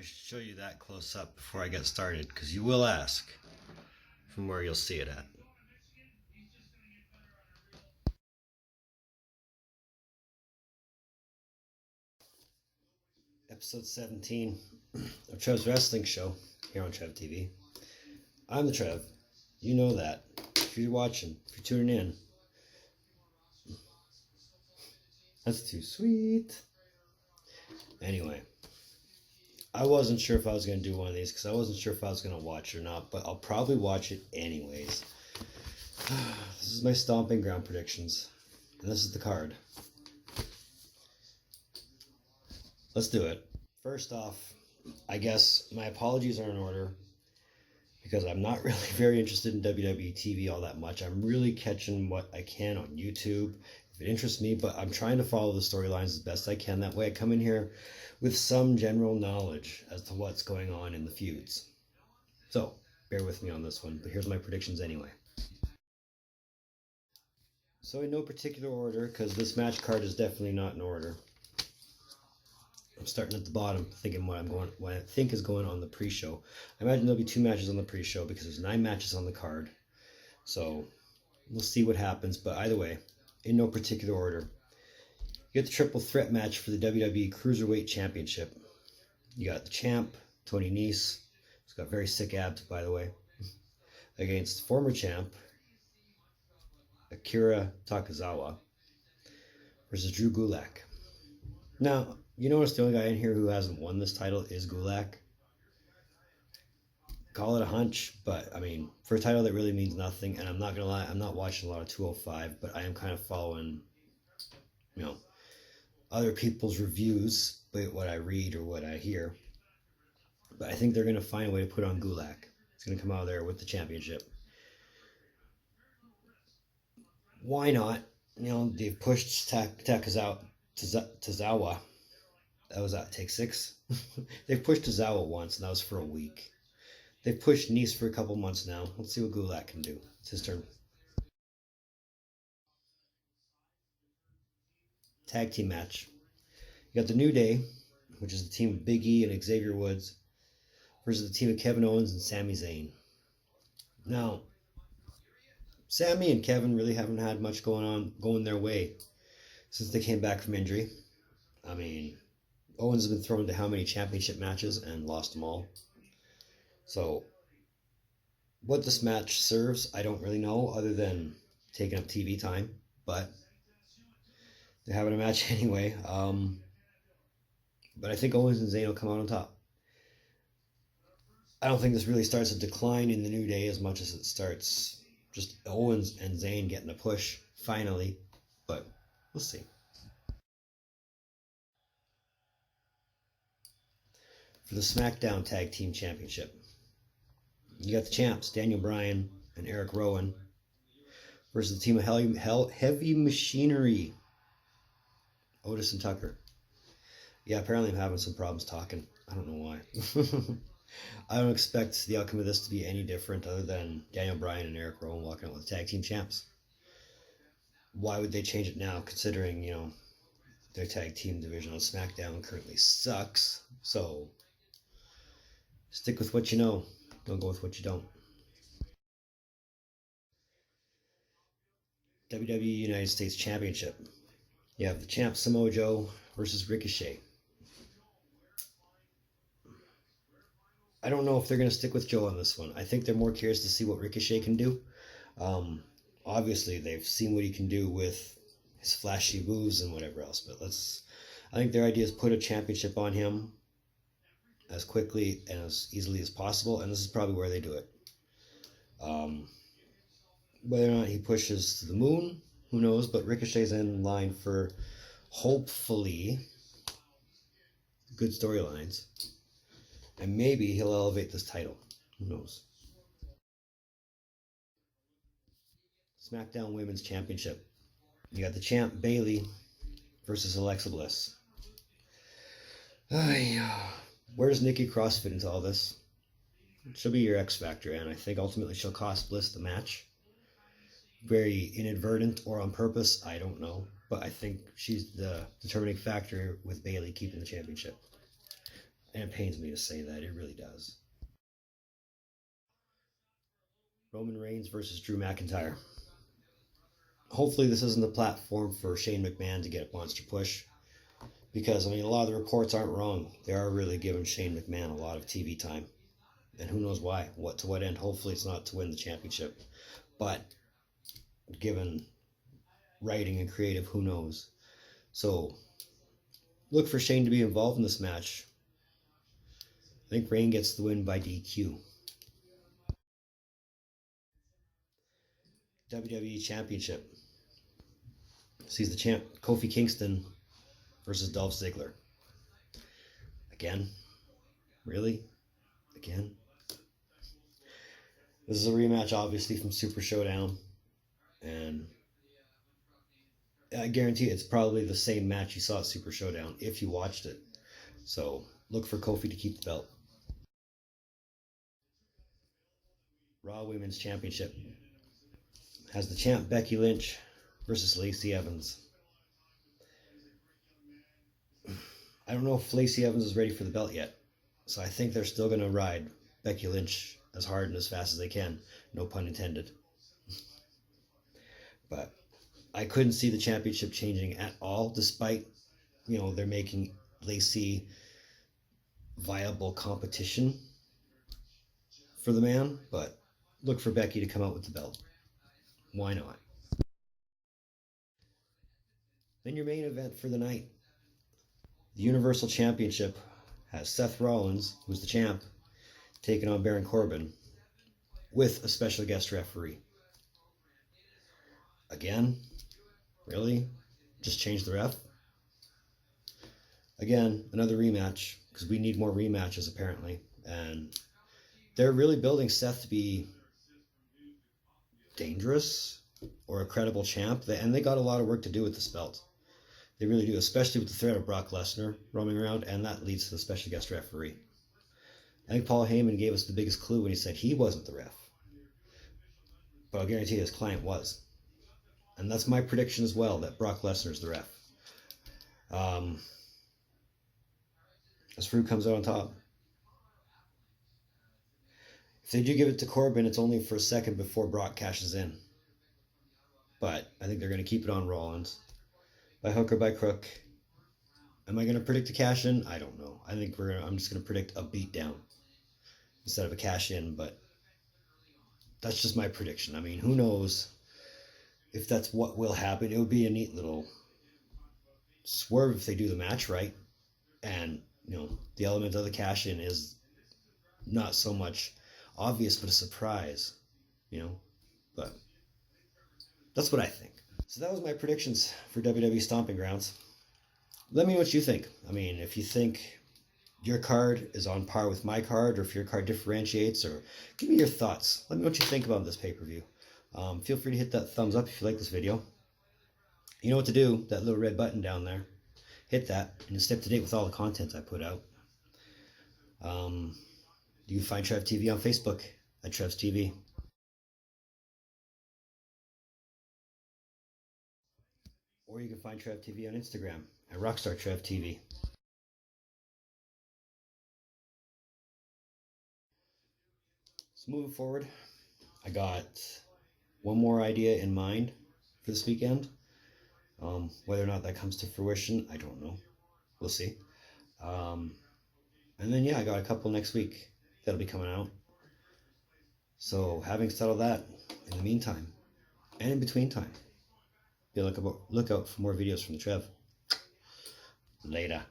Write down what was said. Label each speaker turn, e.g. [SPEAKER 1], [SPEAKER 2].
[SPEAKER 1] I should show you that close up before I get started, because you will ask from where you'll see it at. Episode 17 of Trev's Wrestling Show here on Trev TV. I'm the Trev. You know that. If you're watching, if you're tuning in. That's too sweet. Anyway, I wasn't sure if I was going to do one of these because I wasn't sure if I was going to watch it or not, but I'll probably watch it anyways. This is my Stomping Ground predictions, and this is the card. Let's do it. First off, I guess my apologies are in order because I'm not really very interested in WWE TV all that much. I'm really catching what I can on YouTube if it interests me, but I'm trying to follow the storylines as best I can. That way I come in here with some general knowledge as to what's going on in the feuds. So, bear with me on this one, but here's my predictions anyway. So in no particular order, because this match card is definitely not in order. I'm starting at the bottom, thinking what I think is going on the pre-show. I imagine there'll be 2 matches on the pre-show because there's 9 matches on the card. So we'll see what happens. But either way, in no particular order, you get the triple threat match for the WWE Cruiserweight Championship. You got the champ, Tony Nese. He's got very sick abs, by the way. Against former champ, Akira Takazawa. Versus Drew Gulak. Now, you notice the only guy in here who hasn't won this title is Gulak. Call it a hunch, but I mean, for a title that really means nothing, and I'm not gonna lie, I'm not watching a lot of 205, but I am kind of following, other people's reviews, but what I read or what I hear. But I think they're gonna find a way to put on Gulak. He's gonna come out of there with the championship. Why not? They've pushed Takazawa. That was at take 6. They've pushed Tozawa once, and that was for a week. They've pushed Nese for a couple months now. Let's see what Gulak can do. It's his turn. Tag team match. You got the New Day, which is the team of Big E and Xavier Woods, versus the team of Kevin Owens and Sami Zayn. Now, Sami and Kevin really haven't had much going their way since they came back from injury. I mean, Owens has been thrown into how many championship matches and lost them all. So, what this match serves, I don't really know, other than taking up TV time. But they're having a match anyway. But I think Owens and Zayn will come out on top. I don't think this really starts a decline in the New Day as much as it starts just Owens and Zayn getting a push, finally. But we'll see. For the SmackDown Tag Team Championship, you got the champs, Daniel Bryan and Eric Rowan, versus the team of Heavy Machinery, Otis and Tucker. Yeah, apparently I'm having some problems talking. I don't know why. I don't expect the outcome of this to be any different other than Daniel Bryan and Eric Rowan walking out with the tag team champs. Why would they change it now, considering, their tag team division on SmackDown currently sucks? So, stick with what you know. Don't go with what you don't. WWE United States Championship. You have the champ Samoa Joe versus Ricochet. I don't know if they're going to stick with Joe on this one. I think they're more curious to see what Ricochet can do. Obviously, they've seen what he can do with his flashy moves and whatever else. But I think their idea is put a championship on him as quickly and as easily as possible, and this is probably where they do it. Whether or not he pushes to the moon, who knows, but Ricochet's in line for, hopefully, good storylines, and maybe he'll elevate this title. Who knows? SmackDown Women's Championship. You got the champ, Bayley, versus Alexa Bliss. Where does Nikki Cross fit into all this? She'll be your X Factor, and I think ultimately she'll cost Bliss the match. Very inadvertent or on purpose, I don't know. But I think she's the determining factor with Bayley keeping the championship. And it pains me to say that. It really does. Roman Reigns versus Drew McIntyre. Hopefully this isn't the platform for Shane McMahon to get a monster push. Because, I mean, a lot of the reports aren't wrong. They are really giving Shane McMahon a lot of TV time. And who knows why? To what end? Hopefully it's not to win the championship. But given writing and creative, who knows? So look for Shane to be involved in this match. I think Reigns gets the win by DQ. WWE Championship sees the champ Kofi Kingston versus Dolph Ziggler. Again? Really? Again? This is a rematch, obviously, from Super Showdown. And I guarantee it's probably the same match you saw at Super Showdown if you watched it. So look for Kofi to keep the belt. Raw Women's Championship has the champ Becky Lynch versus Lacey Evans. I don't know if Lacey Evans is ready for the belt yet. So I think they're still going to ride Becky Lynch as hard and as fast as they can. No pun intended. But I couldn't see the championship changing at all, despite, they're making Lacey viable competition for the man. But look for Becky to come out with the belt. Why not? Then your main event for the night. The Universal Championship has Seth Rollins, who's the champ, taking on Baron Corbin with a special guest referee. Again? Really? Just change the ref? Again, another rematch, because we need more rematches apparently. And they're really building Seth to be dangerous or a credible champ. And they got a lot of work to do with this belt. They really do, especially with the threat of Brock Lesnar roaming around, and that leads to the special guest referee. I think Paul Heyman gave us the biggest clue when he said he wasn't the ref. But I'll guarantee his client was. And that's my prediction as well, that Brock Lesnar's the ref. As Farouk comes out on top. If they do give it to Corbin, it's only for a second before Brock cashes in. But I think they're going to keep it on Rollins. By hook or by crook. Am I going to predict a cash in? I don't know. I think I'm just going to predict a beatdown instead of a cash in, but that's just my prediction. I mean, who knows if that's what will happen. It would be a neat little swerve if they do the match right. And, the element of the cash in is not so much obvious, but a surprise, but that's what I think. So that was my predictions for WWE Stomping Grounds. Let me know what you think. I mean, if you think your card is on par with my card, or if your card differentiates, or give me your thoughts. Let me know what you think about this pay-per-view. Feel free to hit that thumbs up if you like this video. You know what to do, that little red button down there. Hit that, and you'll stay up to date with all the content I put out. You can find Trev TV on Facebook at Trev's TV. Or you can find Trev TV on Instagram at rockstartrev TV. So moving forward, I got one more idea in mind for this weekend. Whether or not that comes to fruition, I don't know. We'll see. And then, I got a couple next week that'll be coming out. So, having said all that, in the meantime, and in between time, be on the lookout for more videos from the Trev. Later.